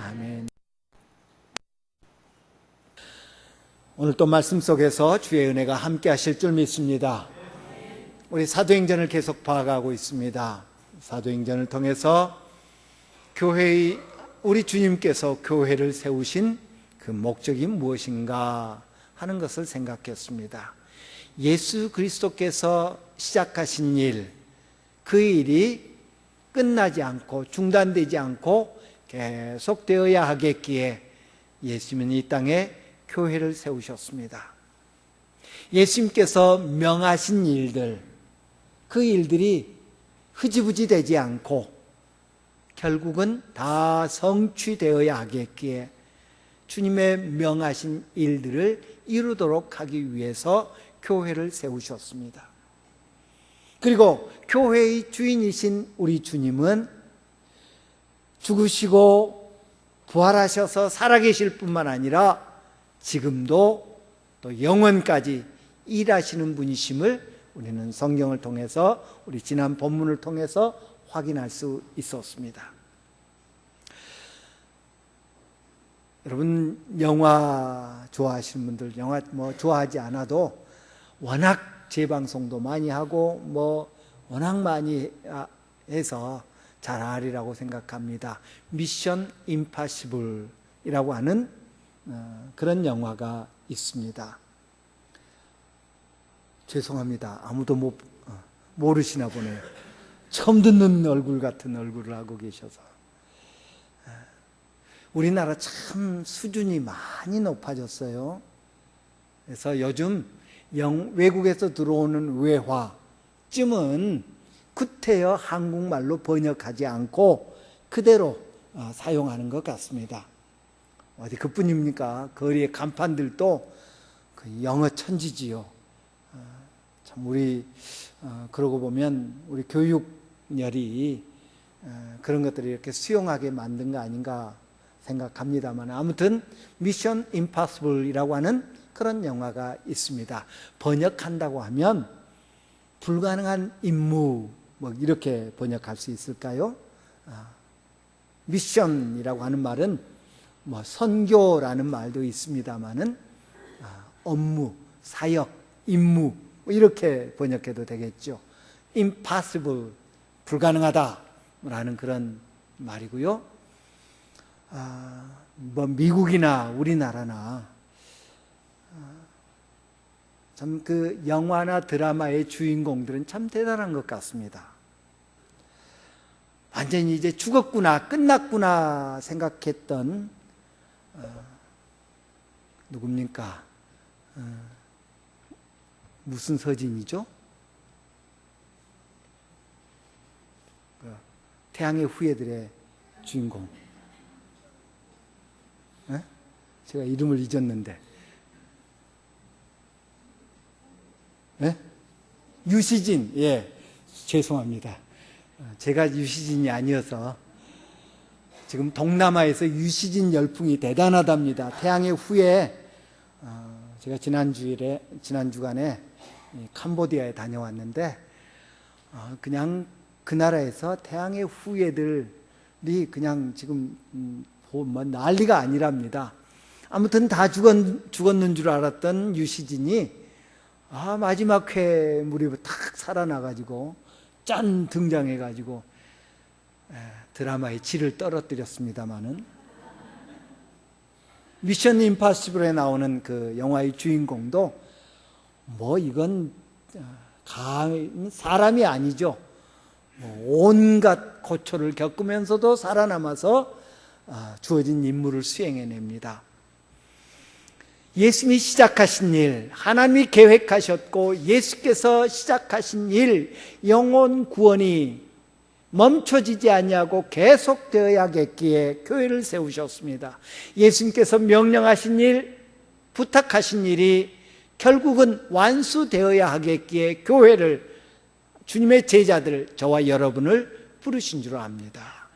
아멘. 오늘 또 말씀 속에서 주의 은혜가 함께 하실 줄 믿습니다. 우리 사도행전을 계속 봐가고 있습니다. 사도행전을 통해서 우리 주님께서 교회를 세우신 그 목적이 무엇인가 하는 것을 생각했습니다. 예수 그리스도께서 시작하신 일, 그 일이 끝나지 않고 중단되지 않고 계속되어야 하겠기에 예수님은 이 땅에 교회를 세우셨습니다. 예수님께서 명하신 일들, 그 일들이 흐지부지 되지 않고 결국은 다 성취되어야 하겠기에 주님의 명하신 일들을 이루도록 하기 위해서 교회를 세우셨습니다. 그리고 교회의 주인이신 우리 주님은 죽으시고 부활하셔서 살아계실 뿐만 아니라 지금도 또 영원까지 일하시는 분이심을 우리는 성경을 통해서 우리 지난 본문을 통해서 확인할 수 있었습니다. 여러분 영화 좋아하시는 분들, 영화 좋아하지 않아도 워낙 재방송도 많이 하고 워낙 많이 해서 잘 아리라고 생각합니다. 미션 임파서블이라고 하는 그런 영화가 있습니다. 죄송합니다. 아무도 모르시나 보네요. 처음 듣는 얼굴 같은 얼굴을 하고 계셔서. 우리나라 참 수준이 많이 높아졌어요. 그래서 요즘 외국에서 들어오는 외화쯤은 구태여 한국말로 번역하지 않고 그대로 사용하는 것 같습니다. 어디 그뿐입니까? 거리의 간판들도 영어 천지지요. 참 우리 그러고 보면 우리 교육열이 그런 것들을 이렇게 수용하게 만든 거 아닌가 생각합니다만, 아무튼 미션 임파서블이라고 하는 그런 영화가 있습니다. 번역한다고 하면 불가능한 임무 이렇게 번역할 수 있을까요? 미션이라고 하는 말은 선교라는 말도 있습니다만은 업무, 사역, 임무 이렇게 번역해도 되겠죠. impossible, 불가능하다라는 그런 말이고요. 미국이나 우리나라나 참 그 영화나 드라마의 주인공들은 참 대단한 것 같습니다. 완전히 이제 죽었구나, 끝났구나 생각했던 누굽니까? 무슨 서진이죠? 태양의 후예들의 주인공. 제가 이름을 잊었는데. 유시진. 예, 죄송합니다. 제가 유시진이 아니어서. 지금 동남아에서 유시진 열풍이 대단하답니다. 태양의 후예. 제가 지난 주간에 캄보디아에 다녀왔는데 그냥 그 나라에서 태양의 후예들이 그냥 지금 난리가 아니랍니다. 아무튼 다 죽었는 줄 알았던 유시진이 마지막 회 무렵에 탁 살아나가지고 짠 등장해가지고 드라마의 질을 떨어뜨렸습니다마는, 미션 임파서블에 나오는 그 영화의 주인공도 이건 사람이 아니죠. 온갖 고초를 겪으면서도 살아남아서 주어진 임무를 수행해냅니다. 예수님이 시작하신 일, 하나님이 계획하셨고 예수께서 시작하신 일, 영혼 구원이 멈춰지지 아니하고 계속되어야겠기에 교회를 세우셨습니다. 예수님께서 명령하신 일, 부탁하신 일이 결국은 완수되어야 하겠기에 교회를, 주님의 제자들, 저와 여러분을 부르신 줄 압니다.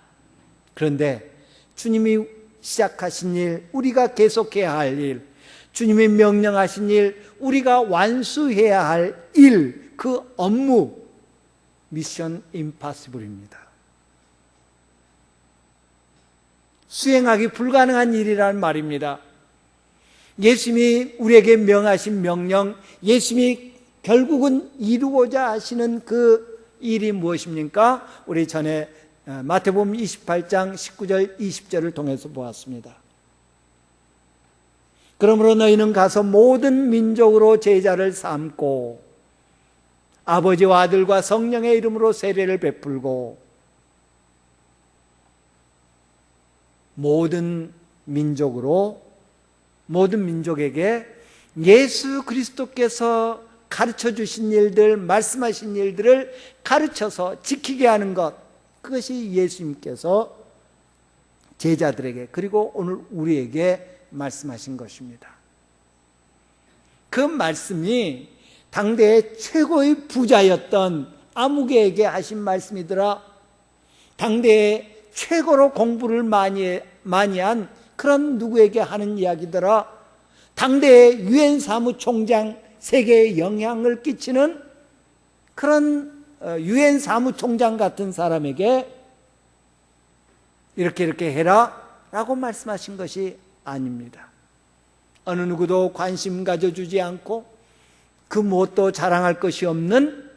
그런데 주님이 시작하신 일, 우리가 계속해야 할 일, 주님이 명령하신 일, 우리가 완수해야 할 일, 그 업무, 미션 임파서블입니다. 수행하기 불가능한 일이란 말입니다. 예수님이 우리에게 명하신 명령, 예수님이 결국은 이루고자 하시는 그 일이 무엇입니까? 우리 전에 마태복음 28장 19절 20절을 통해서 보았습니다. 그러므로 너희는 가서 모든 민족으로 제자를 삼고 아버지와 아들과 성령의 이름으로 세례를 베풀고 모든 민족에게 예수 그리스도께서 가르쳐 주신 일들, 말씀하신 일들을 가르쳐서 지키게 하는 것, 그것이 예수님께서 제자들에게 그리고 오늘 우리에게 말씀하신 것입니다. 그 말씀이 당대의 최고의 부자였던 아무개에게 하신 말씀이더라. 당대의 최고로 공부를 많이 한 그런 누구에게 하는 이야기더라. 당대의 유엔 사무총장, 세계에 영향을 끼치는 그런 유엔 사무총장 같은 사람에게 이렇게 해라 라고 말씀하신 것이 아닙니다. 어느 누구도 관심 가져주지 않고 그 무엇도 자랑할 것이 없는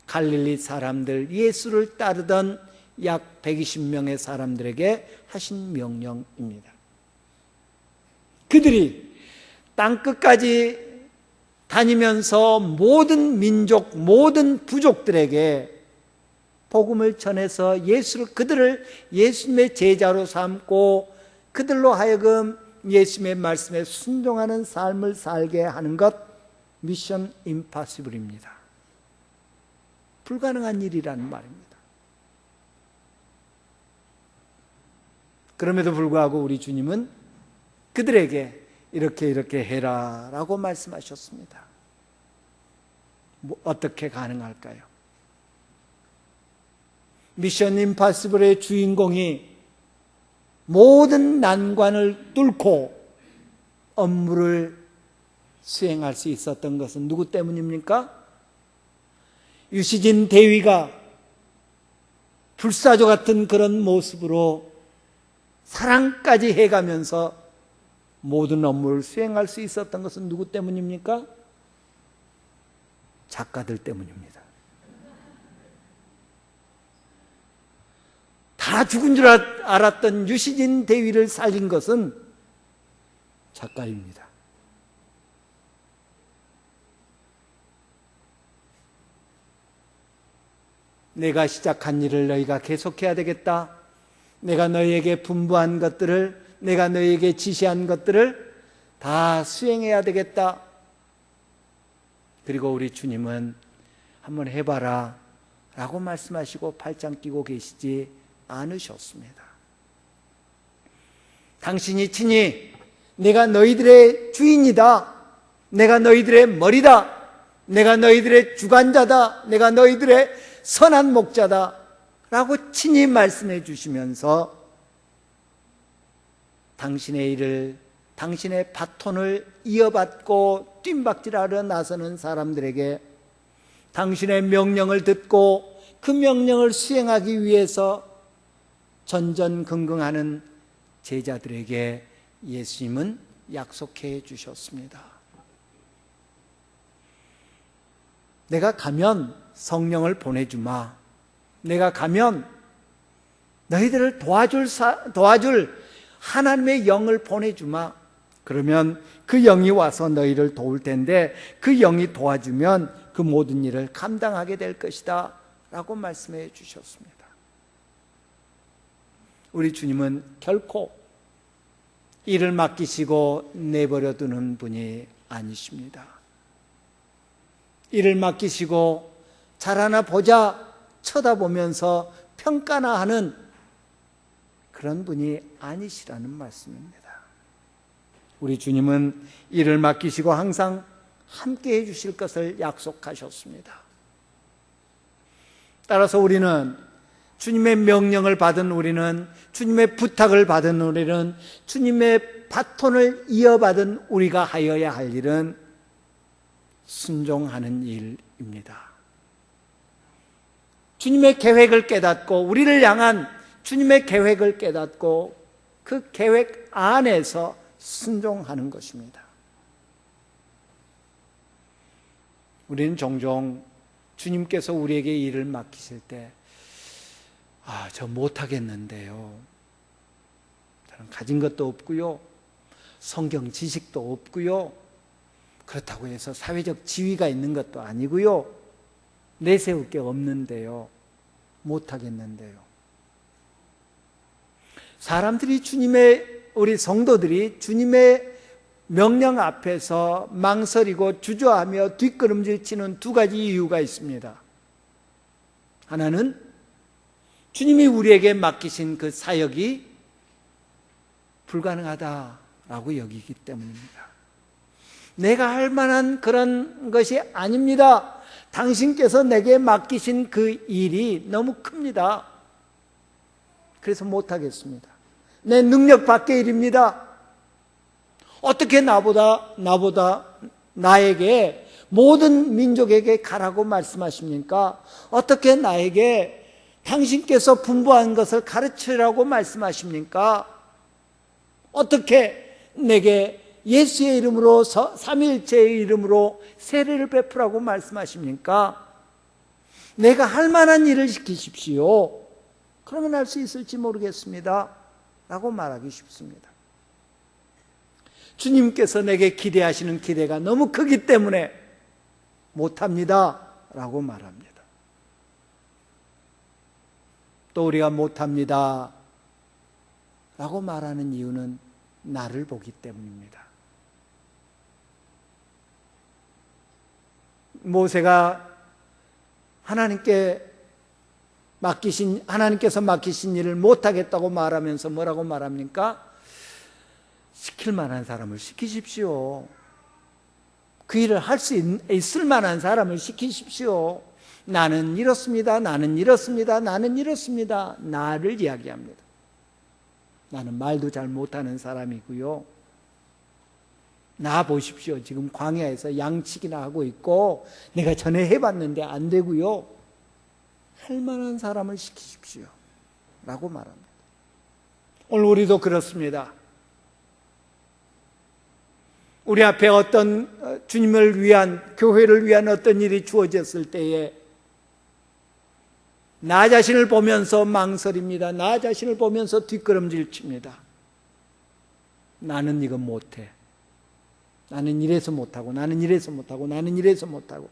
갈릴리 사람들, 예수를 따르던 약 120명의 사람들에게 하신 명령입니다. 그들이 땅끝까지 다니면서 모든 민족, 모든 부족들에게 복음을 전해서 그들을 예수님의 제자로 삼고 그들로 하여금 예수님의 말씀에 순종하는 삶을 살게 하는 것, 미션 임파서블입니다. 불가능한 일이라는 말입니다. 그럼에도 불구하고 우리 주님은 그들에게 이렇게 해라 라고 말씀하셨습니다. 어떻게 가능할까요? 미션 임파서블의 주인공이 모든 난관을 뚫고 업무를 수행할 수 있었던 것은 누구 때문입니까? 유시진 대위가 불사조 같은 그런 모습으로 사랑까지 해가면서 모든 업무를 수행할 수 있었던 것은 누구 때문입니까? 작가들 때문입니다. 다 죽은 줄 알았던 유시진 대위를 살린 것은 작가입니다. 내가 시작한 일을 너희가 계속해야 되겠다. 내가 너희에게 분부한 것들을, 내가 너희에게 지시한 것들을 다 수행해야 되겠다. 그리고 우리 주님은 한번 해봐라 라고 말씀하시고 팔짱 끼고 계시지 않으셨습니다. 당신이 친히 내가 너희들의 주인이다, 내가 너희들의 머리다, 내가 너희들의 주관자다, 내가 너희들의 선한 목자다 라고 친히 말씀해 주시면서 당신의 일을, 당신의 바톤을 이어받고 뜀박질하러 나서는 사람들에게 당신의 명령을 듣고 그 명령을 수행하기 위해서 전전긍긍하는 제자들에게 예수님은 약속해 주셨습니다. 내가 가면 성령을 보내주마. 내가 가면 너희들을 도와줄 하나님의 영을 보내주마. 그러면 그 영이 와서 너희를 도울 텐데 그 영이 도와주면 그 모든 일을 감당하게 될 것이다 라고 말씀해 주셨습니다. 우리 주님은 결코 일을 맡기시고 내버려 두는 분이 아니십니다. 일을 맡기시고 잘하나 보자 쳐다보면서 평가나 하는 그런 분이 아니시라는 말씀입니다. 우리 주님은 일을 맡기시고 항상 함께 해주실 것을 약속하셨습니다. 따라서 우리는 주님의 명령을 받은 우리는, 주님의 부탁을 받은 우리는, 주님의 바톤을 이어받은 우리가 하여야 할 일은 순종하는 일입니다. 주님의 계획을 깨닫고, 우리를 향한 주님의 계획을 깨닫고 그 계획 안에서 순종하는 것입니다. 우리는 종종 주님께서 우리에게 일을 맡기실 때 저 못하겠는데요. 저는 가진 것도 없고요. 성경 지식도 없고요. 그렇다고 해서 사회적 지위가 있는 것도 아니고요. 내세울 게 없는데요. 못하겠는데요. 사람들이 우리 성도들이 주님의 명령 앞에서 망설이고 주저하며 뒷걸음질 치는 두 가지 이유가 있습니다. 하나는 주님이 우리에게 맡기신 그 사역이 불가능하다라고 여기기 때문입니다. 내가 할 만한 그런 것이 아닙니다. 당신께서 내게 맡기신 그 일이 너무 큽니다. 그래서 못하겠습니다. 내 능력 밖의 일입니다. 어떻게 나에게 모든 민족에게 가라고 말씀하십니까? 어떻게 나에게 당신께서 분부한 것을 가르치라고 말씀하십니까? 어떻게 내게 예수의 이름으로 삼위일체의 이름으로 세례를 베푸라고 말씀하십니까? 내가 할 만한 일을 시키십시오. 그러면 할 수 있을지 모르겠습니다. 라고 말하기 쉽습니다. 주님께서 내게 기대하시는 기대가 너무 크기 때문에 못합니다. 라고 말합니다. 또 우리가 못합니다. 라고 말하는 이유는 나를 보기 때문입니다. 모세가 하나님께서 맡기신 일을 못하겠다고 말하면서 뭐라고 말합니까? 시킬 만한 사람을 시키십시오. 그 일을 할 수 있을 만한 사람을 시키십시오. 나는 이렇습니다. 나는 이렇습니다. 나는 이렇습니다. 나를 이야기합니다. 나는 말도 잘 못하는 사람이고요. 나 보십시오. 지금 광야에서 양치기나 하고 있고 내가 전에 해봤는데 안 되고요. 할 만한 사람을 시키십시오. 라고 말합니다. 오늘 우리도 그렇습니다. 우리 앞에 어떤 주님을 위한, 교회를 위한 어떤 일이 주어졌을 때에 나 자신을 보면서 망설입니다. 나 자신을 보면서 뒷걸음질 칩니다. 나는 이거 못해. 나는 이래서 못하고, 나는 이래서 못하고, 나는 이래서 못하고.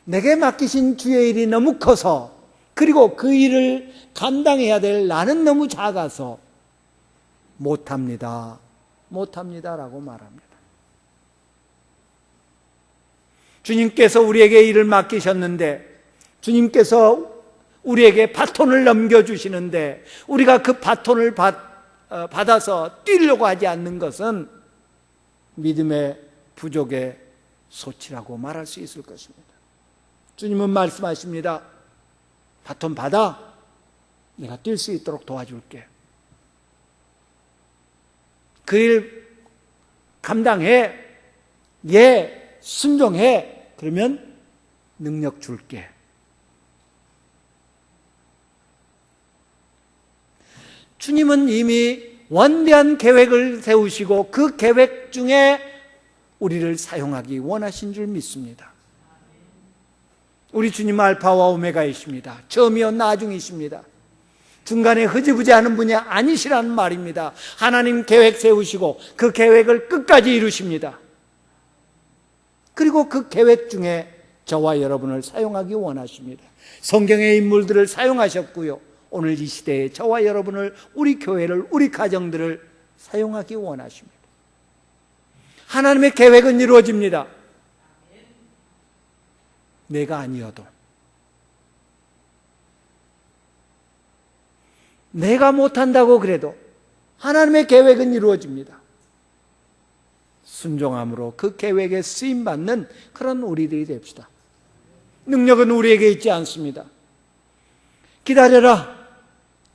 내게 맡기신 주의 일이 너무 커서, 그리고 그 일을 감당해야 될 나는 너무 작아서 못합니다. 못합니다라고 말합니다. 주님께서 우리에게 일을 맡기셨는데, 주님께서 우리에게 바톤을 넘겨주시는데, 우리가 그 바톤을 받아서 뛰려고 하지 않는 것은 믿음의 부족의 소치라고 말할 수 있을 것입니다. 주님은 말씀하십니다. 바톤 받아. 내가 뛸 수 있도록 도와줄게. 그 일 감당해. 예, 순종해. 그러면 능력 줄게. 주님은 이미 원대한 계획을 세우시고 그 계획 중에 우리를 사용하기 원하신 줄 믿습니다. 우리 주님은 알파와 오메가이십니다. 처음이요 나중이십니다. 중간에 흐지부지하는 분이 아니시라는 말입니다. 하나님 계획 세우시고 그 계획을 끝까지 이루십니다. 그리고 그 계획 중에 저와 여러분을 사용하기 원하십니다. 성경의 인물들을 사용하셨고요. 오늘 이 시대에 저와 여러분을, 우리 교회를, 우리 가정들을 사용하기 원하십니다. 하나님의 계획은 이루어집니다. 내가 아니어도, 내가 못한다고 그래도 하나님의 계획은 이루어집니다. 순종함으로 그 계획에 쓰임받는 그런 우리들이 됩시다. 능력은 우리에게 있지 않습니다. 기다려라.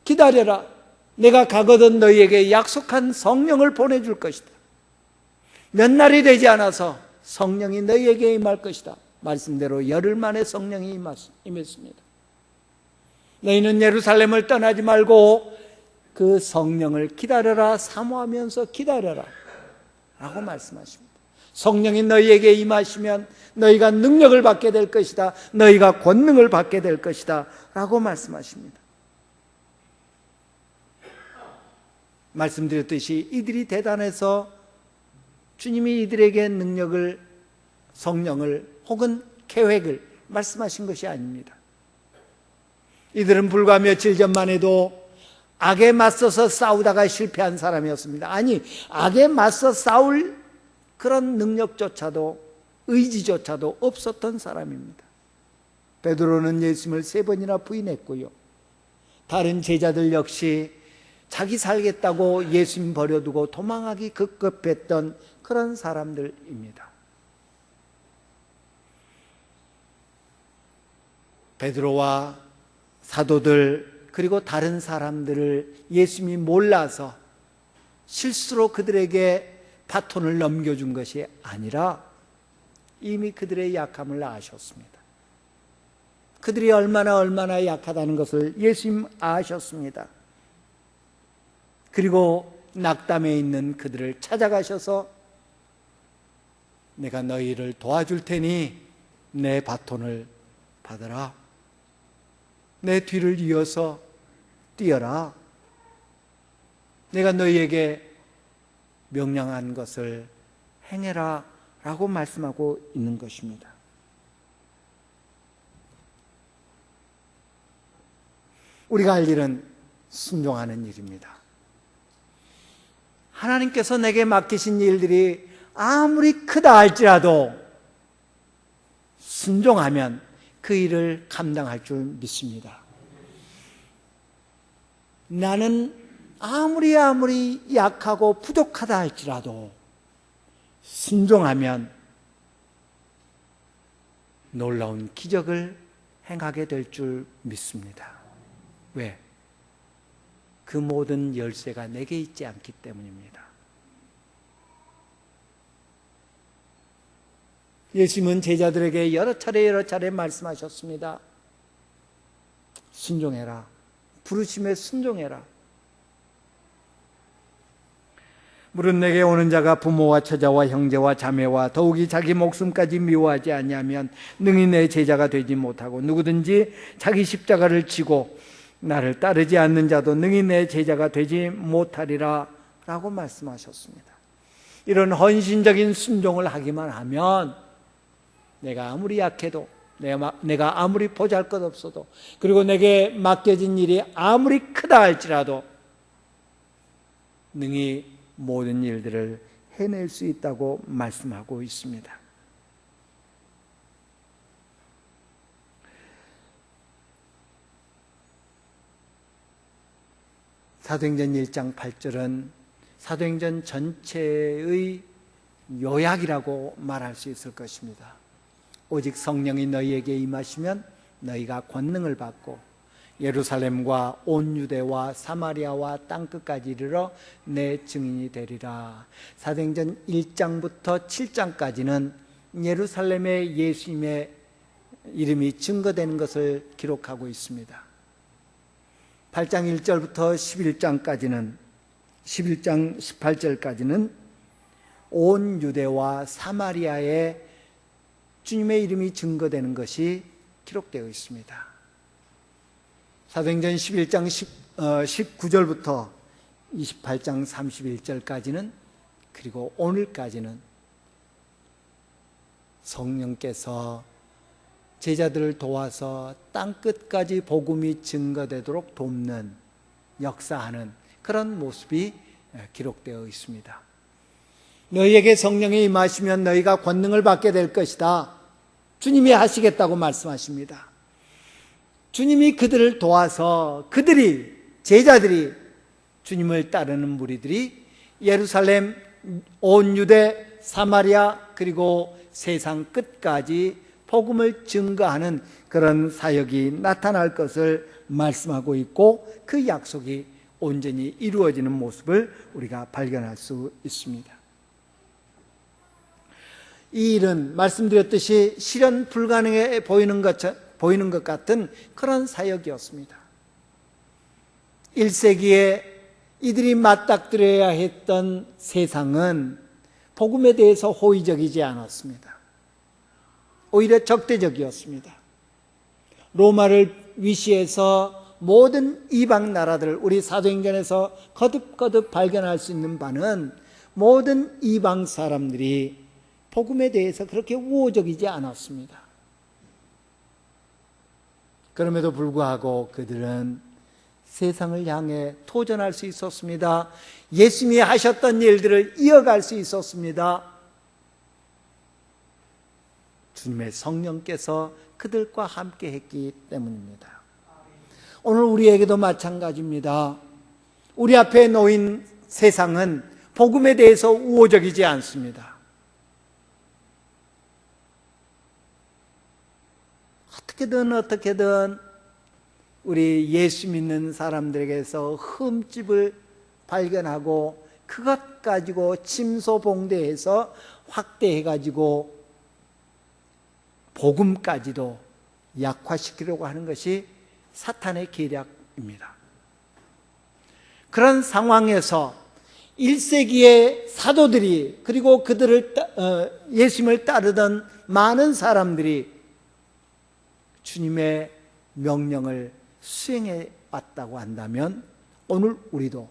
기다려라. 내가 가거든 너희에게 약속한 성령을 보내줄 것이다. 몇 날이 되지 않아서 성령이 너희에게 임할 것이다. 말씀대로 열흘 만에 성령이 임했습니다. 너희는 예루살렘을 떠나지 말고 그 성령을 기다려라, 사모하면서 기다려라 라고 말씀하십니다. 성령이 너희에게 임하시면 너희가 능력을 받게 될 것이다, 너희가 권능을 받게 될 것이다 라고 말씀하십니다. 말씀드렸듯이 이들이 대단해서 주님이 이들에게 능력을, 성령을 혹은 계획을 말씀하신 것이 아닙니다. 이들은 불과 며칠 전만 해도 악에 맞서서 싸우다가 실패한 사람이었습니다. 아니, 악에 맞서 싸울 그런 능력조차도, 의지조차도 없었던 사람입니다. 베드로는 예수님을 3번이나 부인했고요. 다른 제자들 역시 자기 살겠다고 예수님 버려두고 도망하기 급급했던 그런 사람들입니다. 베드로와 사도들 그리고 다른 사람들을 예수님이 몰라서 실수로 그들에게 바톤을 넘겨준 것이 아니라 이미 그들의 약함을 아셨습니다. 그들이 얼마나 약하다는 것을 예수님 아셨습니다. 그리고 낙담에 있는 그들을 찾아가셔서 내가 너희를 도와줄 테니 내 바톤을 받아라. 내 뒤를 이어서 뛰어라. 내가 너희에게 명령한 것을 행해라 라고 말씀하고 있는 것입니다. 우리가 할 일은 순종하는 일입니다. 하나님께서 내게 맡기신 일들이 아무리 크다 할지라도 순종하면 그 일을 감당할 줄 믿습니다. 나는 아무리 약하고 부족하다 할지라도 순종하면 놀라운 기적을 행하게 될 줄 믿습니다. 왜? 그 모든 열쇠가 내게 있지 않기 때문입니다. 예수님은 제자들에게 여러 차례 말씀하셨습니다. 순종해라. 부르심에 순종해라. 물은 내게 오는 자가 부모와 처자와 형제와 자매와 더욱이 자기 목숨까지 미워하지 아니하면 능히 내 제자가 되지 못하고 누구든지 자기 십자가를 지고 나를 따르지 않는 자도 능히 내 제자가 되지 못하리라 라고 말씀하셨습니다. 이런 헌신적인 순종을 하기만 하면 내가 아무리 약해도, 내가 아무리 보잘것없어도, 그리고 내게 맡겨진 일이 아무리 크다 할지라도 능히 모든 일들을 해낼 수 있다고 말씀하고 있습니다. 사도행전 1장 8절은 사도행전 전체의 요약이라고 말할 수 있을 것입니다. 오직 성령이 너희에게 임하시면 너희가 권능을 받고 예루살렘과 온 유대와 사마리아와 땅끝까지 이르러 내 증인이 되리라. 사도행전 1장부터 7장까지는 예루살렘에 예수님의 이름이 증거되는 것을 기록하고 있습니다. 8장 1절부터 11장 18절까지는 온 유대와 사마리아에 주님의 이름이 증거되는 것이 기록되어 있습니다. 사도행전 11장 19절부터 28장 31절까지는 그리고 오늘까지는 성령께서 제자들을 도와서 땅끝까지 복음이 증거되도록 돕는, 역사하는 그런 모습이 기록되어 있습니다. 너희에게 성령이 임하시면 너희가 권능을 받게 될 것이다. 주님이 하시겠다고 말씀하십니다. 주님이 그들을 도와서 제자들이 주님을 따르는 무리들이 예루살렘, 온 유대, 사마리아 그리고 세상 끝까지 복음을 증거하는 그런 사역이 나타날 것을 말씀하고 있고 그 약속이 온전히 이루어지는 모습을 우리가 발견할 수 있습니다. 이 일은 말씀드렸듯이 실현 불가능해 보이는 것 같은 그런 사역이었습니다. 1세기에 이들이 맞닥뜨려야 했던 세상은 복음에 대해서 호의적이지 않았습니다. 오히려 적대적이었습니다. 로마를 위시해서 모든 이방 나라들, 우리 사도행전에서 거듭거듭 발견할 수 있는 바는 모든 이방 사람들이 복음에 대해서 그렇게 우호적이지 않았습니다. 그럼에도 불구하고 그들은 세상을 향해 도전할 수 있었습니다. 예수님이 하셨던 일들을 이어갈 수 있었습니다. 주님의 성령께서 그들과 함께 했기 때문입니다. 오늘 우리에게도 마찬가지입니다. 우리 앞에 놓인 세상은 복음에 대해서 우호적이지 않습니다. 어떻게든 우리 예수 믿는 사람들에게서 흠집을 발견하고 그것 가지고 침소봉대해서 확대해가지고 복음까지도 약화시키려고 하는 것이 사탄의 계략입니다. 그런 상황에서 1세기의 사도들이 그리고 그들을 예수님을 따르던 많은 사람들이 주님의 명령을 수행해 왔다고 한다면 오늘 우리도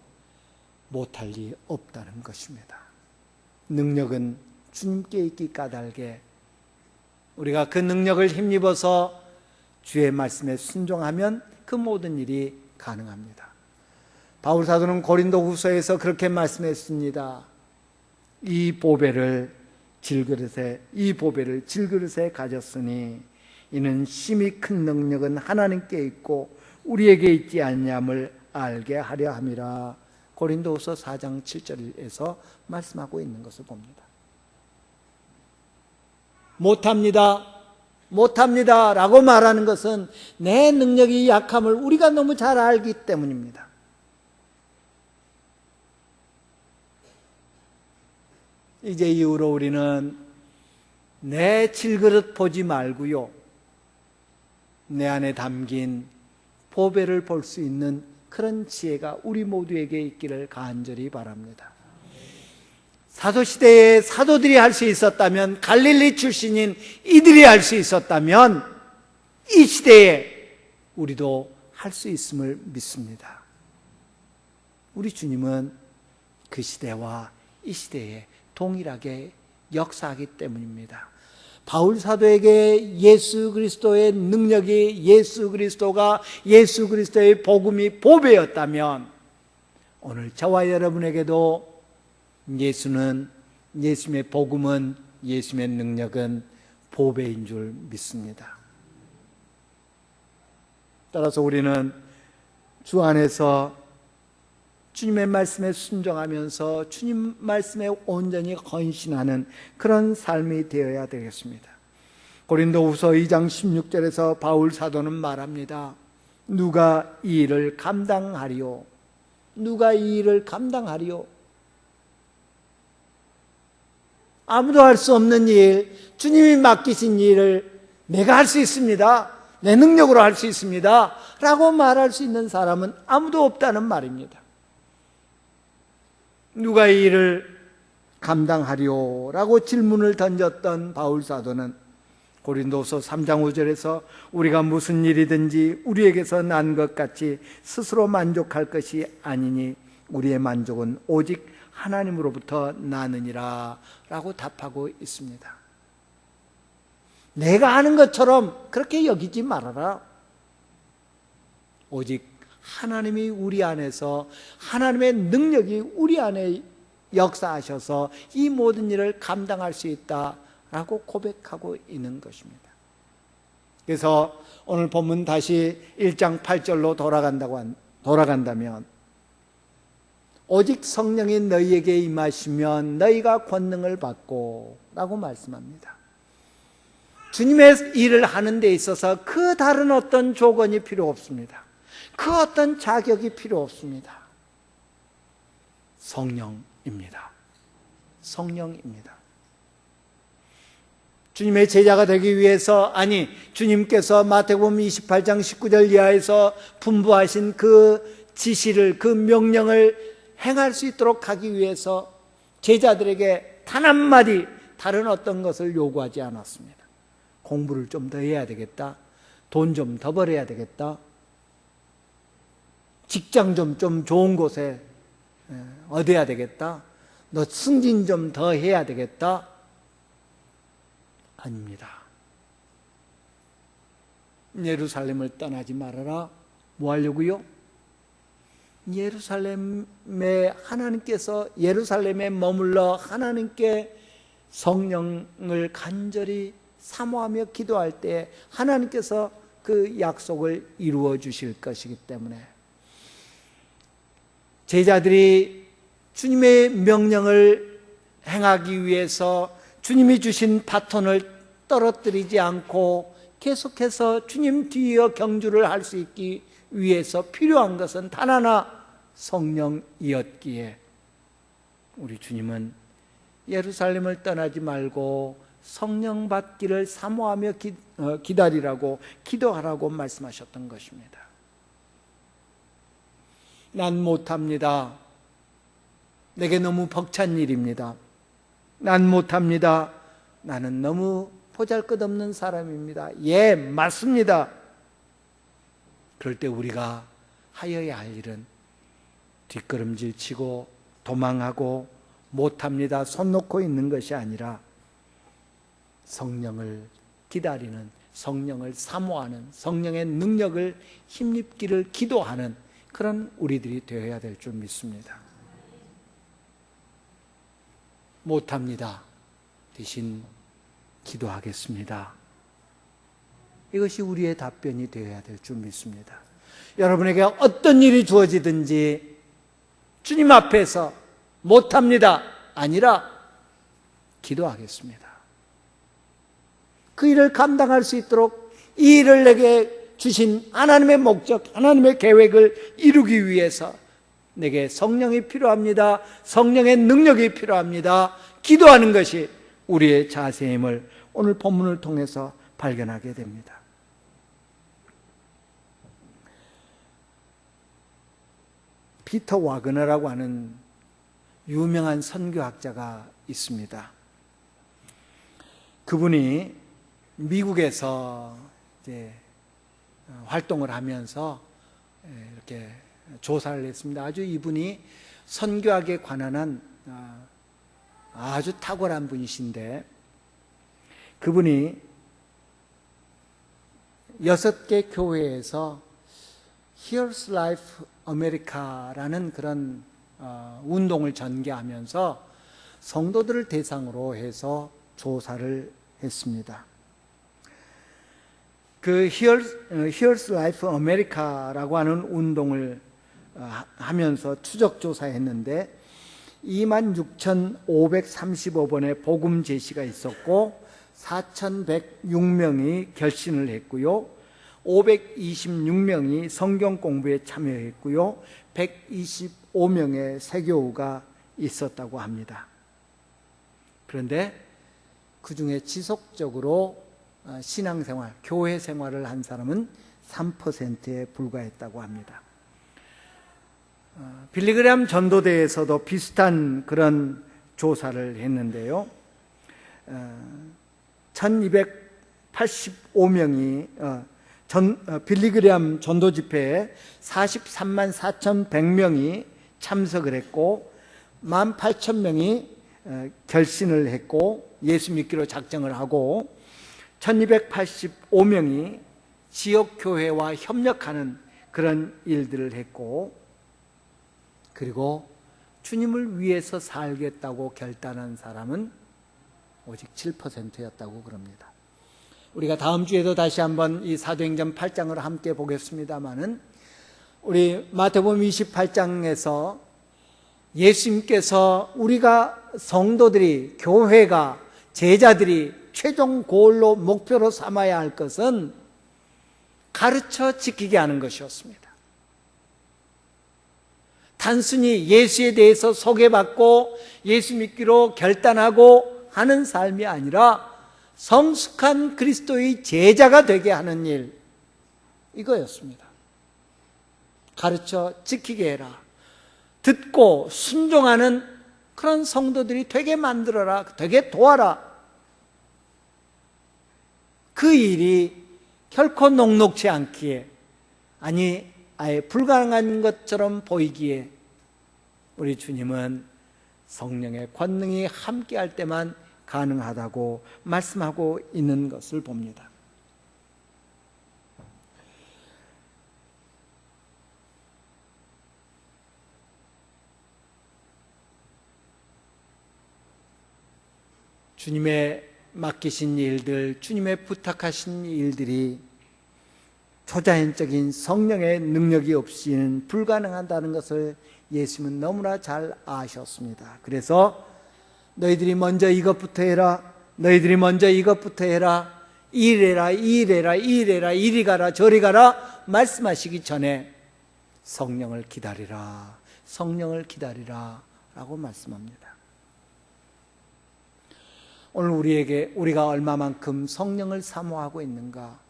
못할 리 없다는 것입니다. 능력은 주님께 있기 까닭에 우리가 그 능력을 힘입어서 주의 말씀에 순종하면 그 모든 일이 가능합니다. 바울 사도는 고린도 후서에서 그렇게 말씀했습니다. 이 보배를 질그릇에 가졌으니 이는 심히 큰 능력은 하나님께 있고 우리에게 있지 않냐함을 알게 하려 함이라. 고린도후서 4장 7절에서 말씀하고 있는 것을 봅니다. 못합니다 라고 말하는 것은 내 능력이 약함을 우리가 너무 잘 알기 때문입니다. 이제 이후로 우리는 내 질그릇 보지 말고요, 내 안에 담긴 보배를 볼 수 있는 그런 지혜가 우리 모두에게 있기를 간절히 바랍니다. 사도시대에 사도들이 할 수 있었다면, 갈릴리 출신인 이들이 할 수 있었다면 이 시대에 우리도 할 수 있음을 믿습니다. 우리 주님은 그 시대와 이 시대에 동일하게 역사하기 때문입니다. 바울 사도에게 예수 그리스도의 능력이, 예수 그리스도의 복음이 보배였다면 오늘 저와 여러분에게도 예수님의 복음은, 예수님의 능력은 보배인 줄 믿습니다. 따라서 우리는 주 안에서 주님의 말씀에 순종하면서 주님 말씀에 온전히 헌신하는 그런 삶이 되어야 되겠습니다. 고린도후서 2장 16절에서 바울 사도는 말합니다. 누가 이 일을 감당하리요? 누가 이 일을 감당하리요? 아무도 할 수 없는 일, 주님이 맡기신 일을 내가 할 수 있습니다, 내 능력으로 할 수 있습니다 라고 말할 수 있는 사람은 아무도 없다는 말입니다. 누가 이 일을 감당하리요? 라고 질문을 던졌던 바울 사도는 고린도서 3장 5절에서 우리가 무슨 일이든지 우리에게서 난 것 같이 스스로 만족할 것이 아니니 우리의 만족은 오직 하나님으로부터 나느니라 라고 답하고 있습니다. 내가 하는 것처럼 그렇게 여기지 말아라. 오직 하나님이 우리 안에서, 하나님의 능력이 우리 안에 역사하셔서 이 모든 일을 감당할 수 있다라고 고백하고 있는 것입니다. 그래서 오늘 본문 다시 1장 8절로 돌아간다면 오직 성령이 너희에게 임하시면 너희가 권능을 받고 라고 말씀합니다. 주님의 일을 하는 데 있어서 그 다른 어떤 조건이 필요 없습니다. 그 어떤 자격이 필요 없습니다. 성령입니다. 주님의 제자가 되기 위해서, 주님께서 마태복음 28장 19절 이하에서 분부하신 그 지시를, 그 명령을 행할 수 있도록 하기 위해서 제자들에게 단 한마디 다른 어떤 것을 요구하지 않았습니다. 공부를 좀 더 해야 되겠다. 돈 좀 더 벌어야 되겠다. 직장 좀 좋은 곳에 얻어야 되겠다. 너 승진 좀 더 해야 되겠다. 아닙니다. 예루살렘을 떠나지 말아라. 뭐 하려고요? 예루살렘에 머물러 하나님께 성령을 간절히 사모하며 기도할 때 하나님께서 그 약속을 이루어 주실 것이기 때문에 제자들이 주님의 명령을 행하기 위해서 주님이 주신 바톤을 떨어뜨리지 않고 계속해서 주님 뒤이어 경주를 할 수 있기 위해서 필요한 것은 단 하나, 성령이었기에 우리 주님은 예루살렘을 떠나지 말고 성령 받기를 사모하며 기다리라고, 기도하라고 말씀하셨던 것입니다. 난 못합니다. 내게 너무 벅찬 일입니다. 난 못합니다. 나는 너무 보잘것없는 사람입니다. 예, 맞습니다. 그럴 때 우리가 하여야 할 일은 뒷걸음질 치고 도망하고 못합니다 손 놓고 있는 것이 아니라 성령을 기다리는, 성령을 사모하는, 성령의 능력을 힘입기를 기도하는 그런 우리들이 되어야 될 줄 믿습니다. 못합니다. 대신 기도하겠습니다. 이것이 우리의 답변이 되어야 될 줄 믿습니다. 여러분에게 어떤 일이 주어지든지 주님 앞에서 못합니다 아니라 기도하겠습니다. 그 일을 감당할 수 있도록 이 일을 내게 주신 하나님의 목적, 하나님의 계획을 이루기 위해서 내게 성령이 필요합니다. 성령의 능력이 필요합니다. 기도하는 것이 우리의 자세임을 오늘 본문을 통해서 발견하게 됩니다. 피터 와그너라고 하는 유명한 선교학자가 있습니다. 그분이 미국에서 이제 활동을 하면서 이렇게 조사를 했습니다. 아주 이분이 선교학에 관한 한 아주 탁월한 분이신데 그분이 6개 교회에서 Here's Life America라는 그런 운동을 전개하면서 성도들을 대상으로 해서 조사를 했습니다. 그 Here's Life America라고 하는 운동을 하면서 추적 조사했는데 26,535번의 복음 제시가 있었고 4,106명이 결신을 했고요. 526명이 성경 공부에 참여했고요. 125명의 세교우가 있었다고 합니다. 그런데 그 중에 지속적으로 신앙생활, 교회 생활을 한 사람은 3%에 불과했다고 합니다. 빌리그램 전도대에서도 비슷한 그런 조사를 했는데요. 1285명이 빌리그램 전도 집회에 43만 4,100명이 참석을 했고 18,000명이 결신을 했고 예수 믿기로 작정을 하고 1285명이 지역교회와 협력하는 그런 일들을 했고 그리고 주님을 위해서 살겠다고 결단한 사람은 오직 7%였다고 그럽니다. 우리가 다음 주에도 다시 한번 이 사도행전 8장을 함께 보겠습니다마는 우리 마태복음 28장에서 예수님께서 우리가 성도들이, 교회가, 제자들이 최종 고울로 목표로 삼아야 할 것은 가르쳐 지키게 하는 것이었습니다. 단순히 예수에 대해서 소개받고 예수 믿기로 결단하고 하는 삶이 아니라 성숙한 그리스도의 제자가 되게 하는 일, 이거였습니다. 가르쳐 지키게 해라. 듣고 순종하는 그런 성도들이 되게 만들어라. 되게 도와라. 그 일이 결코 녹록지 않기에, 아니 아예 불가능한 것처럼 보이기에 우리 주님은 성령의 권능이 함께할 때만 가능하다고 말씀하고 있는 것을 봅니다. 주님의 맡기신 일들, 주님의 부탁하신 일들이 초자연적인 성령의 능력이 없이는 불가능하다는 것을 예수님은 너무나 잘 아셨습니다. 그래서 너희들이 먼저 이것부터 해라, 너희들이 먼저 이것부터 해라, 이래라 이래라 이래라 이리 가라 저리 가라 말씀하시기 전에 성령을 기다리라, 성령을 기다리라 라고 말씀합니다. 오늘 우리가 얼마만큼 성령을 사모하고 있는가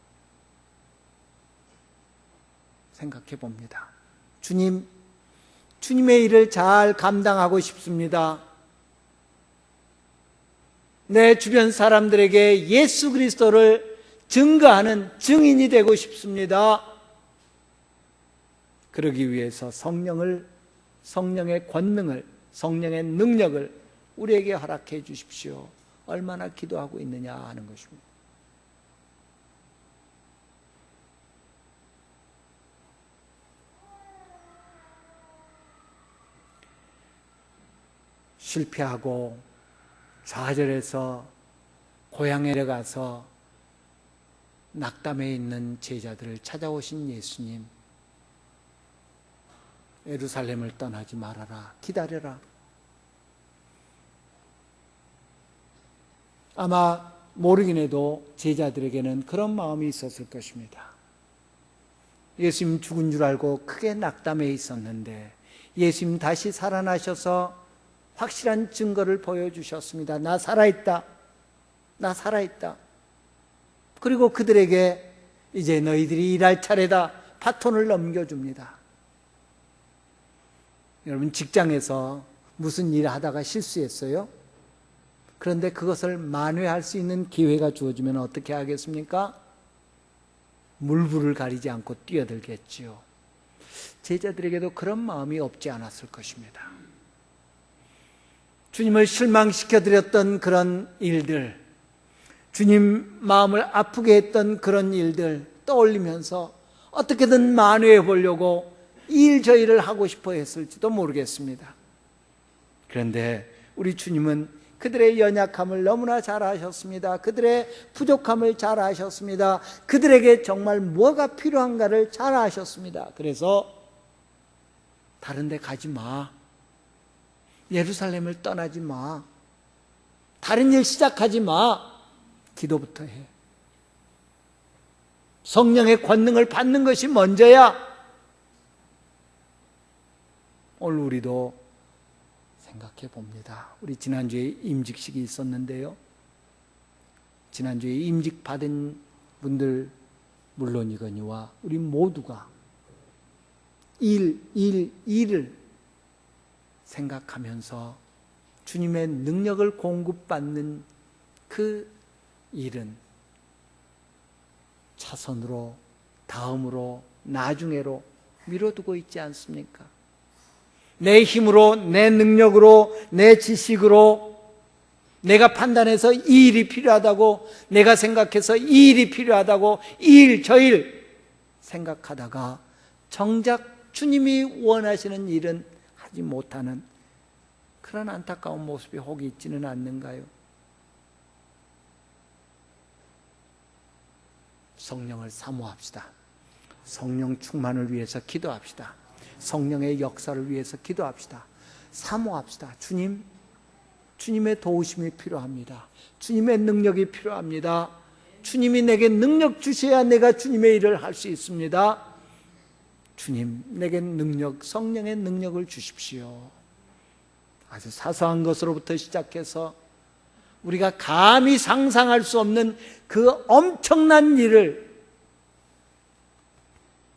생각해 봅니다. 주님의 일을 잘 감당하고 싶습니다. 내 주변 사람들에게 예수 그리스도를 증거하는 증인이 되고 싶습니다. 그러기 위해서 성령의 권능을, 성령의 능력을 우리에게 허락해 주십시오. 얼마나 기도하고 있느냐 하는 것입니다. 실패하고 좌절해서 고향에 내려가서 낙담해 있는 제자들을 찾아오신 예수님, 예루살렘을 떠나지 말아라, 기다려라. 아마 모르긴 해도 제자들에게는 그런 마음이 있었을 것입니다. 예수님 죽은 줄 알고 크게 낙담해 있었는데 예수님 다시 살아나셔서 확실한 증거를 보여주셨습니다. 나 살아있다. 나 살아있다. 그리고 그들에게 이제 너희들이 일할 차례다. 바톤을 넘겨줍니다. 여러분, 직장에서 무슨 일을 하다가 실수했어요? 그런데 그것을 만회할 수 있는 기회가 주어지면 어떻게 하겠습니까? 물불을 가리지 않고 뛰어들겠지요. 제자들에게도 그런 마음이 없지 않았을 것입니다. 주님을 실망시켜드렸던 그런 일들, 주님 마음을 아프게 했던 그런 일들 떠올리면서 어떻게든 만회해 보려고 이 일 저 일을 하고 싶어 했을지도 모르겠습니다. 그런데 우리 주님은 그들의 연약함을 너무나 잘 아셨습니다. 그들의 부족함을 잘 아셨습니다. 그들에게 정말 뭐가 필요한가를 잘 아셨습니다. 그래서 다른 데 가지 마. 예루살렘을 떠나지 마. 다른 일 시작하지 마. 기도부터 해. 성령의 권능을 받는 것이 먼저야. 오늘 우리도 생각해 봅니다. 우리 지난주에 임직식이 있었는데요. 지난주에 임직 받은 분들 물론이거니와 우리 모두가 일을 생각하면서 주님의 능력을 공급받는 그 일은 차선으로, 다음으로, 나중에로 미뤄두고 있지 않습니까? 내 힘으로, 내 능력으로, 내 지식으로 내가 판단해서 이 일이 필요하다고, 내가 생각해서 이 일이 필요하다고 이 일, 저 일 생각하다가 정작 주님이 원하시는 일은 하지 못하는 그런 안타까운 모습이 혹 있지는 않는가요? 성령을 사모합시다. 성령 충만을 위해서 기도합시다. 성령의 역사를 위해서 기도합시다. 사모합시다. 주님의 도우심이 필요합니다. 주님의 능력이 필요합니다. 주님이 내게 능력 주셔야 내가 주님의 일을 할 수 있습니다. 주님, 내게 능력, 성령의 능력을 주십시오. 아주 사소한 것으로부터 시작해서 우리가 감히 상상할 수 없는 그 엄청난 일을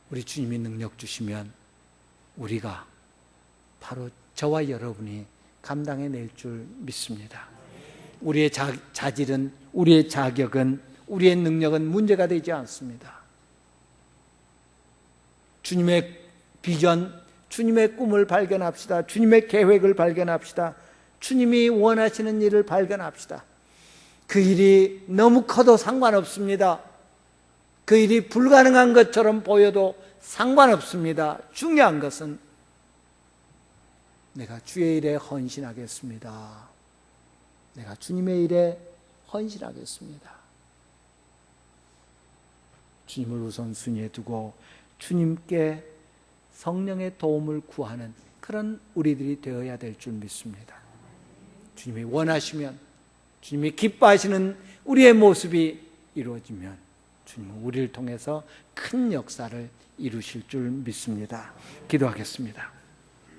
우리 주님이 능력 주시면 우리가 바로 저와 여러분이 감당해낼 줄 믿습니다. 우리의 자질은, 우리의 자격은, 우리의 능력은 문제가 되지 않습니다. 주님의 비전, 주님의 꿈을 발견합시다. 주님의 계획을 발견합시다. 주님이 원하시는 일을 발견합시다. 그 일이 너무 커도 상관없습니다. 그 일이 불가능한 것처럼 보여도 상관없습니다. 중요한 것은 내가 주의 일에 헌신하겠습니다. 내가 주님의 일에 헌신하겠습니다. 주님을 우선순위에 두고 주님께 성령의 도움을 구하는 그런 우리들이 되어야 될 줄 믿습니다. 주님이 원하시면, 주님이 기뻐하시는 우리의 모습이 이루어지면 주님은 우리를 통해서 큰 역사를 이루실 줄 믿습니다. 기도하겠습니다.